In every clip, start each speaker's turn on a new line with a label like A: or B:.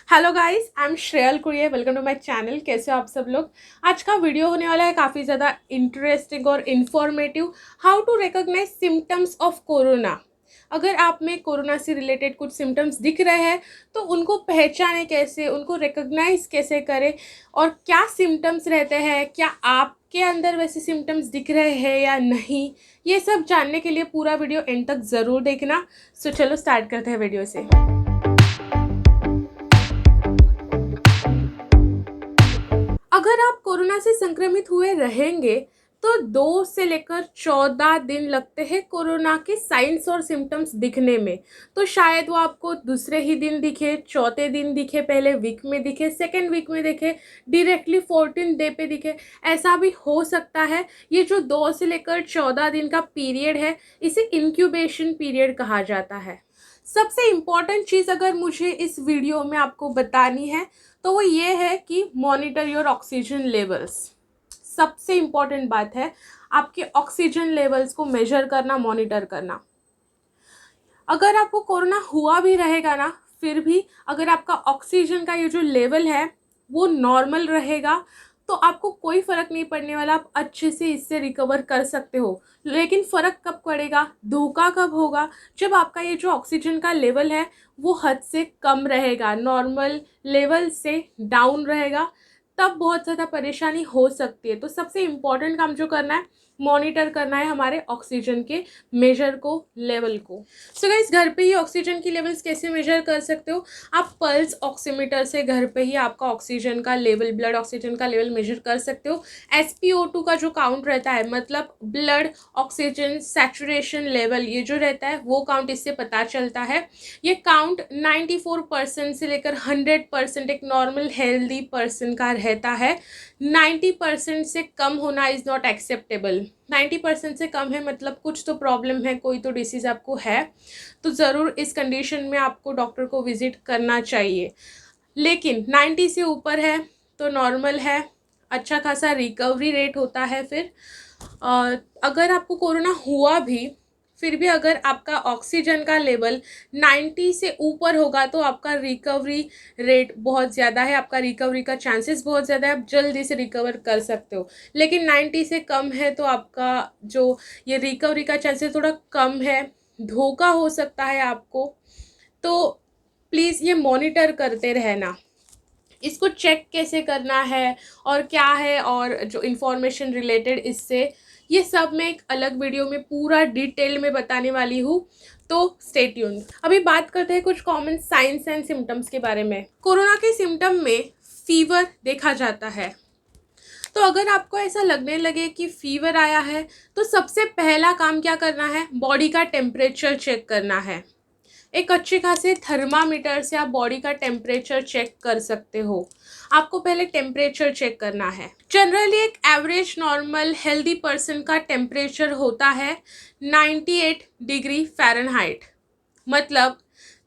A: Hello guys, I am Shreyal Kuriyar. Welcome to my channel. कैसे हो आप सब लोग। आज का वीडियो होने वाला है काफ़ी ज़्यादा इंटरेस्टिंग और informative. How to recognise symptoms of corona. अगर आप में कोरोना से रिलेटेड कुछ सिम्टम्स दिख रहे हैं तो उनको पहचाने कैसे, उनको रिकॉग्नाइज कैसे करें और क्या सिम्टम्स रहते हैं, क्या आपके अंदर वैसे सिम्टम्स दिख रहे हैं या नहीं, ये सब जानने के लिए पूरा वीडियो एंड तक ज़रूर देखना। सो चलो स्टार्ट करते हैं वीडियो से। अगर आप कोरोना से संक्रमित हुए रहेंगे तो 2 से लेकर 14 दिन लगते हैं कोरोना के साइंस और सिम्टम्स दिखने में। तो शायद वो आपको दूसरे ही दिन दिखे, चौथे दिन दिखे, पहले वीक में दिखे, सेकेंड वीक में दिखे, डायरेक्टली 14 डे पे दिखे, ऐसा भी हो सकता है। ये जो 2 से लेकर 14 दिन का पीरियड है, इसे इंक्यूबेशन पीरियड कहा जाता है। सबसे इम्पॉर्टेंट चीज़ अगर मुझे इस वीडियो में आपको बतानी है तो वो ये है कि मॉनिटर योर ऑक्सीजन लेवल्स। सबसे इम्पॉर्टेंट बात है आपके ऑक्सीजन लेवल्स को मेजर करना, मॉनिटर करना। अगर आपको कोरोना हुआ भी रहेगा ना, फिर भी अगर आपका ऑक्सीजन का ये जो लेवल है वो नॉर्मल रहेगा तो आपको कोई फ़र्क नहीं पड़ने वाला। आप अच्छे से इससे रिकवर कर सकते हो। लेकिन फ़र्क कब पड़ेगा, धोखा कब होगा, जब आपका ये जो ऑक्सीजन का लेवल है वो हद से कम रहेगा, नॉर्मल लेवल से डाउन रहेगा, तब बहुत ज़्यादा परेशानी हो सकती है। तो सबसे इम्पॉर्टेंट काम जो करना है, मॉनिटर करना है हमारे ऑक्सीजन के मेजर को, लेवल को। सो गाइस, घर पे ही ऑक्सीजन की लेवल्स कैसे मेजर कर सकते हो। आप पल्स ऑक्सीमीटर से घर पे ही आपका ऑक्सीजन का लेवल, ब्लड ऑक्सीजन का लेवल मेजर कर सकते हो। SpO2 का जो काउंट रहता है, मतलब ब्लड ऑक्सीजन सैचुरेशन लेवल, ये जो रहता है वो काउंट इससे पता चलता है। ये काउंट 94% से लेकर 100% एक नॉर्मल हेल्दी पर्सन का रहता है। 90% से कम होना इज़ नॉट एक्सेप्टेबल। 90% से कम है मतलब कुछ तो प्रॉब्लम है, कोई तो डिसीज़ आपको है, तो ज़रूर इस कंडीशन में आपको डॉक्टर को विज़िट करना चाहिए। लेकिन 90 से ऊपर है तो नॉर्मल है, अच्छा खासा रिकवरी रेट होता है। फिर अगर आपको कोरोना हुआ भी, फिर भी अगर आपका ऑक्सीजन का लेवल 90 से ऊपर होगा तो आपका रिकवरी रेट बहुत ज़्यादा है, आपका रिकवरी का चांसेस बहुत ज़्यादा है, आप जल्दी से रिकवर कर सकते हो। लेकिन 90 से कम है तो आपका जो ये रिकवरी का चांसेस थोड़ा कम है, धोखा हो सकता है आपको। तो प्लीज़ ये मॉनिटर करते रहना। इसको चेक कैसे करना है और क्या है और जो इन्फॉर्मेशन रिलेटेड इससे, ये सब मैं एक अलग वीडियो में पूरा डिटेल में बताने वाली हूँ। तो स्टे ट्यून्ड। अभी बात करते हैं कुछ कॉमन साइंस एंड सिम्टम्स के बारे में। कोरोना के सिम्टम में फीवर देखा जाता है। तो अगर आपको ऐसा लगने लगे कि फीवर आया है तो सबसे पहला काम क्या करना है, बॉडी का टेम्परेचर चेक करना है। एक अच्छे खासे थर्मामीटर से आप बॉडी का टेम्परेचर चेक कर सकते हो। आपको पहले टेम्परेचर चेक करना है। जनरली एक एवरेज नॉर्मल हेल्दी पर्सन का टेम्परेचर होता है 98 डिग्री फ़ारेनहाइट, मतलब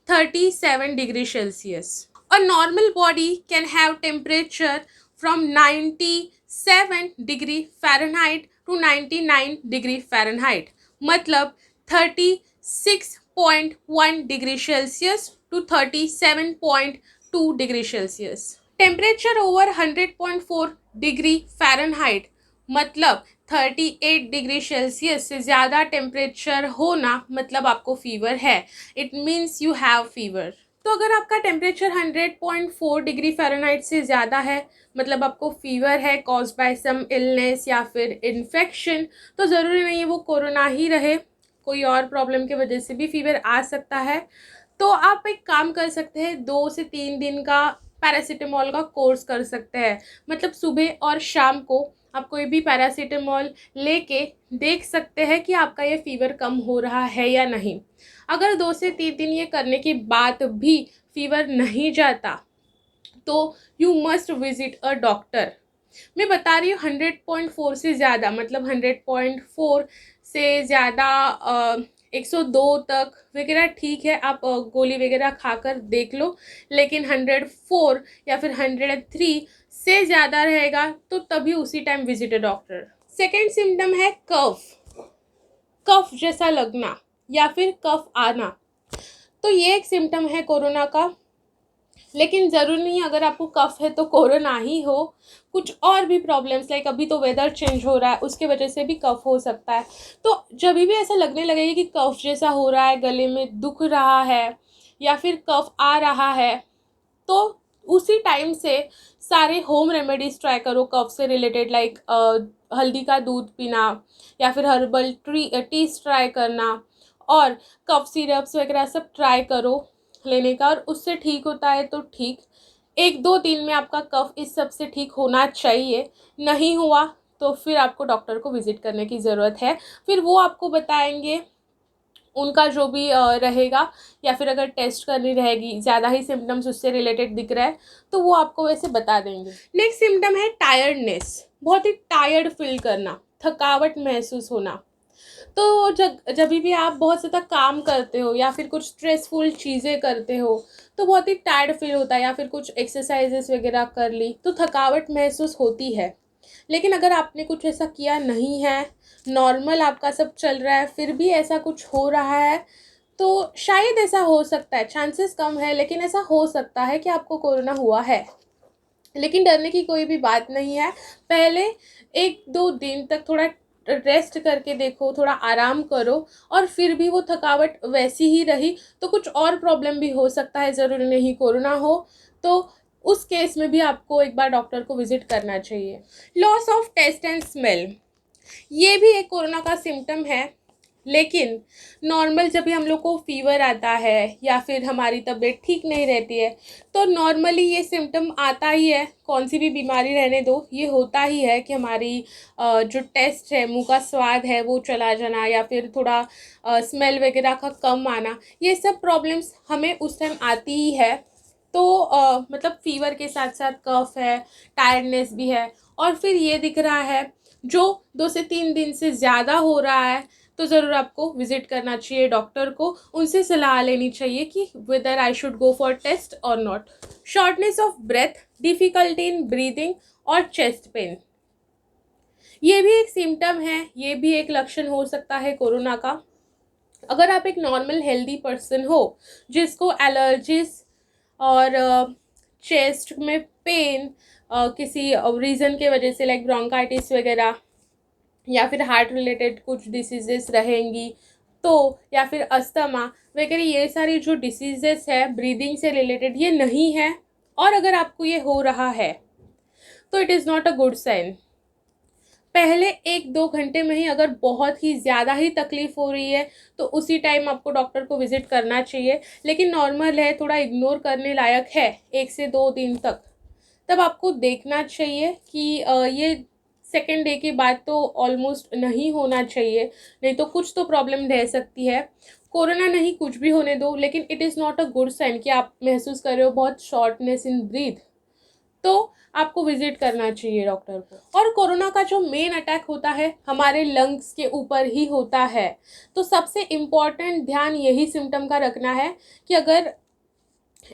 A: 37 degree Celsius. A normal body can have temperature from 97 degree Fahrenheit to 99 degree Fahrenheit, मतलब 36.1 degree Celsius to 37.2 degree Celsius. Temperature over 100.4 degree Fahrenheit, मतलब 38 degree Celsius से ज़्यादा temperature होना मतलब आपको फीवर है। It means you have fever. तो अगर आपका टेम्परेचर 100.4 डिग्री फ़ारेनहाइट से ज़्यादा है मतलब आपको फीवर है कॉज बाय सम इलनेस या फिर इन्फेक्शन, तो ज़रूरी नहीं है वो कोरोना ही रहे, कोई और प्रॉब्लम की वजह से भी फीवर आ सकता है। तो आप एक काम कर सकते हैं, 2 से 3 दिन का पैरासीटामॉल का कोर्स कर सकते हैं। मतलब सुबह और शाम को आप कोई भी पैरासीटामॉल लेके देख सकते हैं कि आपका ये फीवर कम हो रहा है या नहीं। अगर 2 से 3 दिन ये करने के बाद भी फीवर नहीं जाता तो you must visit a doctor. मैं बता रही हूँ 100.4 से ज़्यादा, मतलब 100.4 से ज़्यादा 102 तक वगैरह ठीक है, आप गोली वगैरह खाकर देख लो। लेकिन 104 या फिर 103 से ज़्यादा रहेगा तो तभी उसी time visit a doctor. Second symptom है कफ, कफ जैसा लगना या फिर कफ आना। तो ये एक सिम्टम है कोरोना का। लेकिन ज़रूरी नहीं अगर आपको कफ़ है तो कोरोना ही हो, कुछ और भी प्रॉब्लम्स लाइक अभी तो वेदर चेंज हो रहा है उसके वजह से भी कफ़ हो सकता है। तो जब भी ऐसा लगने लगेगा कि कफ़ जैसा हो रहा है, गले में दुख रहा है या फिर कफ़ आ रहा है, तो उसी टाइम से सारे होम रेमेडीज़ ट्राई करो कफ़ से रिलेटेड लाइक हल्दी का दूध पीना या फिर हर्बल टीज ट्राई करना और कफ़ सिरप्स वगैरह सब ट्राई करो लेने का, और उससे ठीक होता है तो ठीक, 1-2 दिन में आपका कफ़ इस सब से ठीक होना चाहिए। नहीं हुआ तो फिर आपको डॉक्टर को विज़िट करने की ज़रूरत है। फिर वो आपको बताएंगे उनका जो भी रहेगा, या फिर अगर टेस्ट करनी रहेगी, ज़्यादा ही सिम्टम्स उससे रिलेटेड दिख रहा है तो वो आपको वैसे बता देंगे। नेक्स्ट सिम्टम है टायर्डनेस, बहुत ही टायर्ड फील करना, थकावट महसूस होना। तो जब भी आप बहुत ज़्यादा काम करते हो या फिर कुछ स्ट्रेसफुल चीज़ें करते हो तो बहुत ही टायर्ड फील होता है, या फिर कुछ एक्सरसाइजेस वगैरह कर ली तो थकावट महसूस होती है। लेकिन अगर आपने कुछ ऐसा किया नहीं है, नॉर्मल आपका सब चल रहा है, फिर भी ऐसा कुछ हो रहा है, तो शायद ऐसा हो सकता है, चांसेस कम है लेकिन ऐसा हो सकता है कि आपको कोरोना हुआ है। लेकिन डरने की कोई भी बात नहीं है। पहले 1-2 दिन तक थोड़ा रेस्ट करके देखो, थोड़ा आराम करो, और फिर भी वो थकावट वैसी ही रही तो कुछ और प्रॉब्लम भी हो सकता है, ज़रूरी नहीं कोरोना हो। तो उस केस में भी आपको एक बार डॉक्टर को विज़िट करना चाहिए। Loss of taste and smell, ये भी एक कोरोना का सिम्टम है। लेकिन नॉर्मल जब भी हम लोग को फीवर आता है या फिर हमारी तबीयत ठीक नहीं रहती है तो नॉर्मली ये सिम्टम आता ही है, कौन सी भी बीमारी रहने दो ये होता ही है कि हमारी जो टेस्ट है, मुंह का स्वाद है वो चला जाना, या फिर थोड़ा स्मेल वगैरह का कम आना, ये सब प्रॉब्लम्स हमें उस टाइम आती ही है। तो मतलब फीवर के साथ साथ कफ है, टायर्डनेस भी है, और फिर ये दिख रहा है जो 2 से 3 दिन से ज़्यादा हो रहा है तो ज़रूर आपको विज़िट करना चाहिए डॉक्टर को, उनसे सलाह लेनी चाहिए कि whether I should go for test और not. Shortness of breath, difficulty in breathing और चेस्ट पेन, ये भी एक सिम्टम है, ये भी एक लक्षण हो सकता है कोरोना का। अगर आप एक नॉर्मल हेल्दी पर्सन हो जिसको एलर्जीज और चेस्ट में पेन किसी रीज़न के वजह से लाइक ब्रोंकाइटिस वगैरह या फिर हार्ट रिलेटेड कुछ डिसीजेस रहेंगी तो, या फिर अस्थमा वगैरह, ये सारी जो डिसीजेस है ब्रीदिंग से रिलेटेड ये नहीं है, और अगर आपको ये हो रहा है तो it is not a good sign. पहले 1-2 घंटे में ही अगर बहुत ही ज़्यादा ही तकलीफ़ हो रही है तो उसी टाइम आपको डॉक्टर को विज़िट करना चाहिए। लेकिन नॉर्मल है, थोड़ा इग्नोर करने लायक है 1 से 2 दिन तक, तब आपको देखना चाहिए कि ये सेकेंड डे के बाद तो ऑलमोस्ट नहीं होना चाहिए, नहीं तो कुछ तो प्रॉब्लम रह सकती है। कोरोना नहीं, कुछ भी होने दो, लेकिन it is not a good sign कि आप महसूस कर रहे हो बहुत शॉर्टनेस इन ब्रीथ, तो आपको विजिट करना चाहिए डॉक्टर को। और कोरोना का जो मेन अटैक होता है हमारे लंग्स के ऊपर ही होता है, तो सबसे इम्पॉर्टेंट ध्यान यही सिम्टम का रखना है कि अगर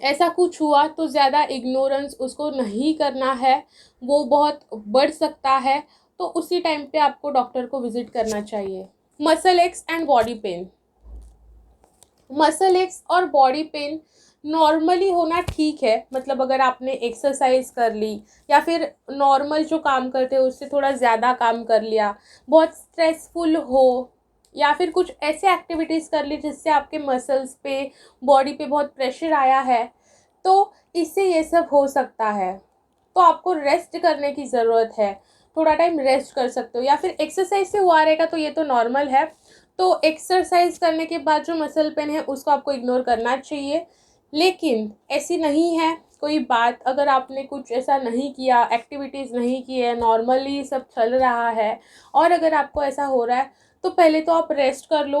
A: ऐसा कुछ हुआ तो ज़्यादा इग्नोरेंस उसको नहीं करना है, वो बहुत बढ़ सकता है, तो उसी टाइम पे आपको डॉक्टर को विजिट करना चाहिए। Muscle x and body pain, muscle x और बॉडी पेन नॉर्मली होना ठीक है, मतलब अगर आपने एक्सरसाइज कर ली या फिर नॉर्मल जो काम करते हो उससे थोड़ा ज़्यादा काम कर लिया, बहुत स्ट्रेसफुल हो, या फिर कुछ ऐसे एक्टिविटीज़ कर ली जिससे आपके मसल्स पे, बॉडी पे बहुत प्रेशर आया है, तो इससे ये सब हो सकता है। तो आपको रेस्ट करने की ज़रूरत है, थोड़ा टाइम रेस्ट कर सकते हो, या फिर एक्सरसाइज से हुआ रहेगा तो ये तो नॉर्मल है। तो एक्सरसाइज करने के बाद जो मसल पेन है उसको आपको इग्नोर करना चाहिए। लेकिन ऐसी नहीं है कोई बात, अगर आपने कुछ ऐसा नहीं किया, एक्टिविटीज़ नहीं की है, नॉर्मली सब चल रहा है, और अगर आपको ऐसा हो रहा है तो पहले तो आप रेस्ट कर लो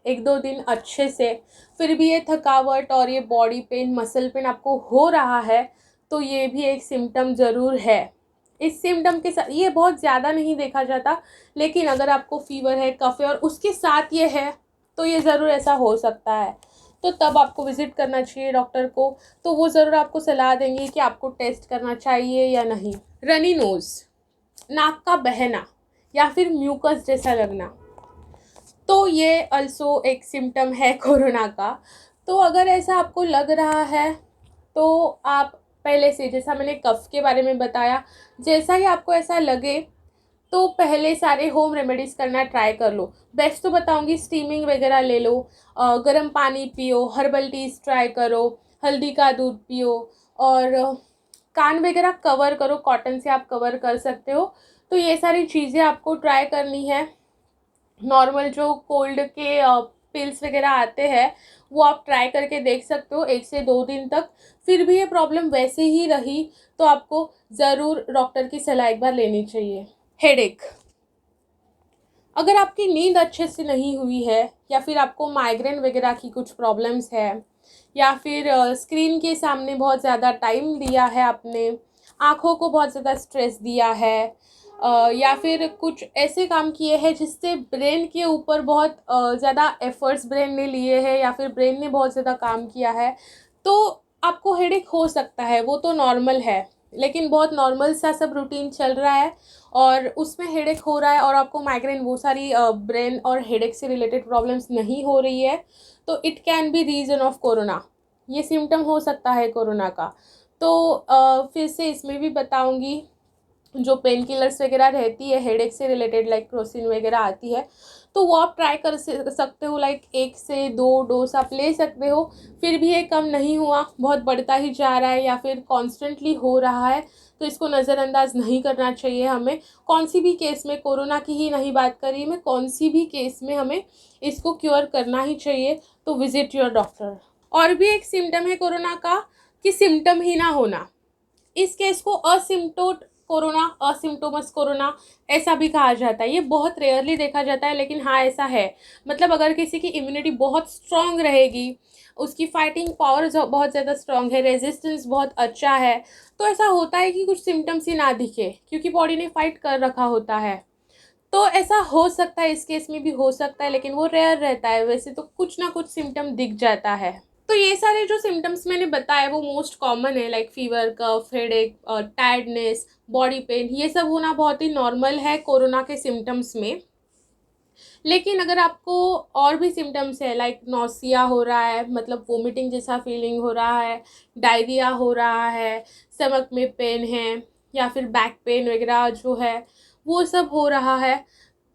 A: 1-2 दिन अच्छे से। फिर भी ये थकावट और ये बॉडी पेन, मसल पेन आपको हो रहा है तो ये भी एक सिम्टम ज़रूर है। इस सिम्टम के साथ ये बहुत ज़्यादा नहीं देखा जाता, लेकिन अगर आपको फीवर है, कफ है और उसके साथ ये है तो ये ज़रूर ऐसा हो सकता है, तो तब आपको विज़िट करना चाहिए डॉक्टर को। तो वो ज़रूर आपको सलाह देंगे कि आपको टेस्ट करना चाहिए या नहीं। रनी नोज़, नाक का बहना या फिर म्यूकस जैसा लगना, तो ये अल्सो एक सिम्टम है कोरोना का। तो अगर ऐसा आपको लग रहा है तो आप पहले से, जैसा मैंने कफ के बारे में बताया, जैसा ही आपको ऐसा लगे तो पहले सारे होम रेमेडीज़ करना ट्राई कर लो। बेस्ट तो बताऊंगी स्टीमिंग वगैरह ले लो, गर्म पानी पियो, हर्बल टीज ट्राई करो, हल्दी का दूध पियो, और कान वगैरह कवर करो, कॉटन से आप कवर कर सकते हो। तो ये सारी चीज़ें आपको ट्राई करनी है। नॉर्मल जो कोल्ड के पिल्स वगैरह आते हैं वो आप ट्राई करके देख सकते हो 1 से 2 दिन तक। फिर भी ये प्रॉब्लम वैसे ही रही तो आपको ज़रूर डॉक्टर की सलाह एक बार लेनी चाहिए। हेडेक, अगर आपकी नींद अच्छे से नहीं हुई है, या फिर आपको माइग्रेन वगैरह की कुछ प्रॉब्लम्स है, या फिर स्क्रीन के सामने बहुत ज़्यादा टाइम दिया है आपने, आँखों को बहुत ज़्यादा स्ट्रेस दिया है, या फिर कुछ ऐसे काम किए हैं जिससे ब्रेन के ऊपर बहुत ज़्यादा एफर्ट्स ब्रेन ने लिए हैं, या फिर ब्रेन ने बहुत ज़्यादा काम किया है, तो आपको हेडेक हो सकता है। वो तो नॉर्मल है, लेकिन बहुत नॉर्मल सा सब रूटीन चल रहा है और उसमें हेडेक हो रहा है, और आपको माइग्रेन वो सारी ब्रेन और हेडेक से रिलेटेड प्रॉब्लम्स नहीं हो रही है, तो it can be reason of corona. ये सिम्टम हो सकता है कोरोना का। तो फिर से इसमें भी बताऊंगी, जो पेन किलर्स वगैरह रहती है हेडेक से रिलेटेड, लाइक क्रोसिन वगैरह आती है, तो वो आप ट्राई कर सकते हो। लाइक 1 से 2 डोज आप ले सकते हो। फिर भी ये कम नहीं हुआ, बहुत बढ़ता ही जा रहा है, या फिर कॉन्स्टेंटली हो रहा है, तो इसको नज़रअंदाज नहीं करना चाहिए हमें। कौन सी भी केस में, कोरोना की ही नहीं बात कर रही मैं, कौन सी भी केस में हमें इसको क्योर करना ही चाहिए। तो विजिट योर डॉक्टर। और भी एक सिम्टम है कोरोना का कि सिम्टम ही ना होना। इस केस को असिम्प्टोट कोरोना, असिम्प्टोमस कोरोना ऐसा भी कहा जाता है। ये बहुत रेयरली देखा जाता है, लेकिन हाँ ऐसा है। मतलब अगर किसी की इम्यूनिटी बहुत स्ट्रॉन्ग रहेगी, उसकी फाइटिंग पावर बहुत ज़्यादा स्ट्रॉन्ग है, रेजिस्टेंस बहुत अच्छा है, तो ऐसा होता है कि कुछ सिम्टम्स ही ना दिखे, क्योंकि बॉडी ने फाइट कर रखा होता है। तो ऐसा हो सकता है, इस केस में भी हो सकता है, लेकिन वो रेयर रहता है। वैसे तो कुछ ना कुछ सिम्टम दिख जाता है। तो ये सारे जो सिम्टम्स मैंने बताए वो मोस्ट कॉमन है, लाइक फीवर, कफ, हेडेक, टायर्डनेस, बॉडी पेन, ये सब होना बहुत ही नॉर्मल है कोरोना के सिम्टम्स में। लेकिन अगर आपको और भी सिम्टम्स है, लाइक नौसिया हो रहा है, मतलब वोमिटिंग जैसा फीलिंग हो रहा है, डायरिया हो रहा है, स्टमक में पेन है, या फिर बैक पेन वगैरह जो है वो सब हो रहा है,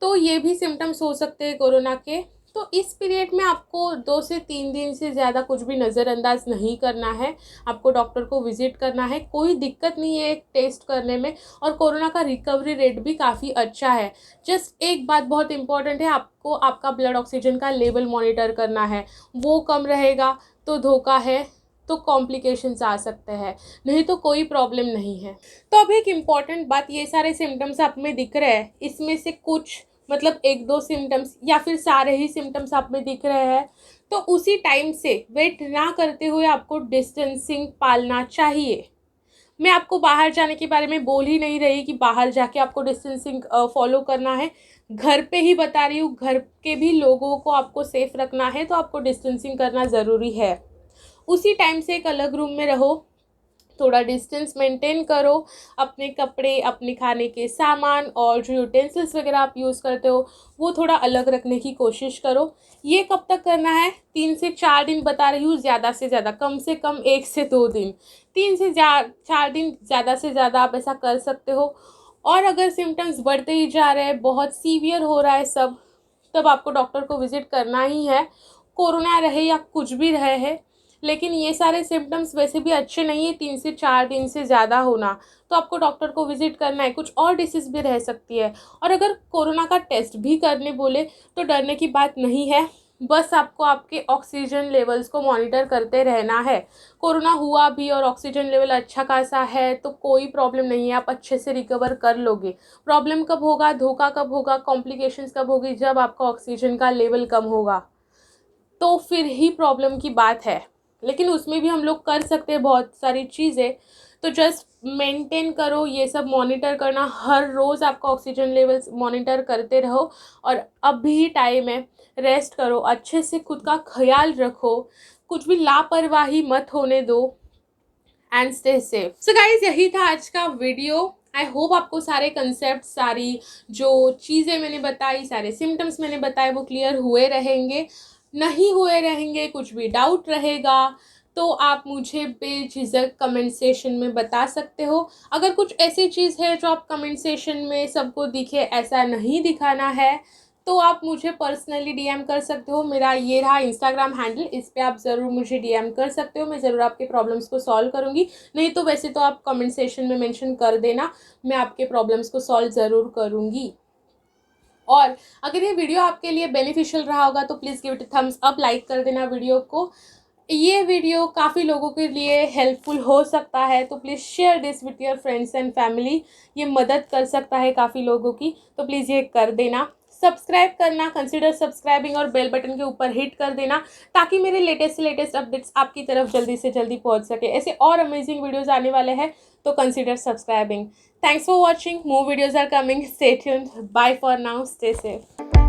A: तो ये भी सिम्टम्स हो सकते हैं कोरोना के। तो इस पीरियड में आपको 2 से 3 दिन से ज़्यादा कुछ भी नज़रअंदाज नहीं करना है। आपको डॉक्टर को विज़िट करना है, कोई दिक्कत नहीं है एक टेस्ट करने में, और कोरोना का रिकवरी रेट भी काफ़ी अच्छा है। जस्ट एक बात बहुत इंपॉर्टेंट है, आपको आपका ब्लड ऑक्सीजन का लेवल मॉनिटर करना है। वो कम रहेगा तो धोखा है, तो कॉम्प्लिकेशंस आ सकते हैं, नहीं तो कोई प्रॉब्लम नहीं है। तो अब एक इम्पॉर्टेंट बात, ये सारे सिम्टम्स आप में दिख रहे हैं, इसमें से कुछ, मतलब 1-2 सिम्टम्स या फिर सारे ही सिम्टम्स आप में दिख रहे हैं, तो उसी टाइम से वेट ना करते हुए आपको डिस्टेंसिंग पालना चाहिए। मैं आपको बाहर जाने के बारे में बोल ही नहीं रही कि बाहर जाके आपको डिस्टेंसिंग फॉलो करना है। घर पे ही बता रही हूँ, घर के भी लोगों को आपको सेफ रखना है, तो आपको डिस्टेंसिंग करना ज़रूरी है। उसी टाइम से एक अलग रूम में रहो, थोड़ा डिस्टेंस मेंटेन करो, अपने कपड़े, अपने खाने के सामान और जो यूटेंसिल्स वगैरह आप यूज़ करते हो वो थोड़ा अलग रखने की कोशिश करो। ये कब तक करना है? 3 से 4 दिन बता रही हूँ, ज़्यादा से ज़्यादा, कम से कम 1 से 2 दिन, 3 से 4 दिन ज़्यादा से ज़्यादा आप ऐसा कर सकते हो। और अगर सिम्टम्स बढ़ते ही जा रहे हैं, बहुत सीवियर हो रहा है सब, तब आपको डॉक्टर को विज़िट करना ही है। कोरोना रहे या कुछ भी रहे है, लेकिन ये सारे सिम्टम्स वैसे भी अच्छे नहीं है 3 से 4 दिन से ज़्यादा होना, तो आपको डॉक्टर को विज़िट करना है। कुछ और डिसीज़ भी रह सकती है, और अगर कोरोना का टेस्ट भी करने बोले तो डरने की बात नहीं है। बस आपको आपके ऑक्सीजन लेवल्स को मॉनिटर करते रहना है। कोरोना हुआ भी और ऑक्सीजन लेवल अच्छा खासा है तो कोई प्रॉब्लम नहीं है, आप अच्छे से रिकवर कर लोगे। प्रॉब्लम कब होगा, धोखा कब होगा, कॉम्प्लिकेशंस कब होगी? जब आपका ऑक्सीजन का लेवल कम होगा, तो फिर ही प्रॉब्लम की बात है। लेकिन उसमें भी हम लोग कर सकते हैं बहुत सारी चीज़ें। तो जस्ट मेंटेन करो, ये सब मॉनिटर करना, हर रोज़ आपका ऑक्सीजन लेवल्स मॉनिटर करते रहो। और अब भी टाइम है, रेस्ट करो, अच्छे से खुद का ख्याल रखो, कुछ भी लापरवाही मत होने दो, and stay safe. So guys, यही था आज का वीडियो। आई होप आपको सारे कंसेप्ट, सारी जो चीज़ें मैंने बताई, सारे सिम्टम्स मैंने बताए वो क्लियर हुए रहेंगे। नहीं हुए रहेंगे, कुछ भी डाउट रहेगा तो आप मुझे बेझिझक कमेंट सेशन में बता सकते हो। अगर कुछ ऐसी चीज़ है जो आप कमेंट सेशन में सबको दिखे ऐसा नहीं दिखाना है, तो आप मुझे पर्सनली डीएम कर सकते हो। मेरा ये रहा इंस्टाग्राम हैंडल, इस पे आप ज़रूर मुझे डीएम कर सकते हो। मैं ज़रूर आपके प्रॉब्लम्स को सॉल्व करूँगी। नहीं तो वैसे तो आप कमेंट सेशन में मेंशन कर देना, मैं आपके प्रॉब्लम्स को सॉल्व ज़रूर करूँगी। और अगर ये वीडियो आपके लिए बेनिफिशियल रहा होगा तो please give it a thumbs up, like कर देना वीडियो को। ये वीडियो काफ़ी लोगों के लिए हेल्पफुल हो सकता है, तो please share this with your friends and family. ये मदद कर सकता है काफ़ी लोगों की, तो प्लीज़ ये कर देना। सब्सक्राइब करना, कंसिडर सब्सक्राइबिंग और बेल बटन के ऊपर हिट कर देना, ताकि मेरे लेटेस्ट से लेटेस्ट अपडेट्स आपकी तरफ जल्दी से जल्दी पहुंच सके। ऐसे और अमेजिंग वीडियोस आने वाले हैं, तो consider subscribing. Thanks for watching. More videos are coming. Stay tuned. Bye for now. Stay safe.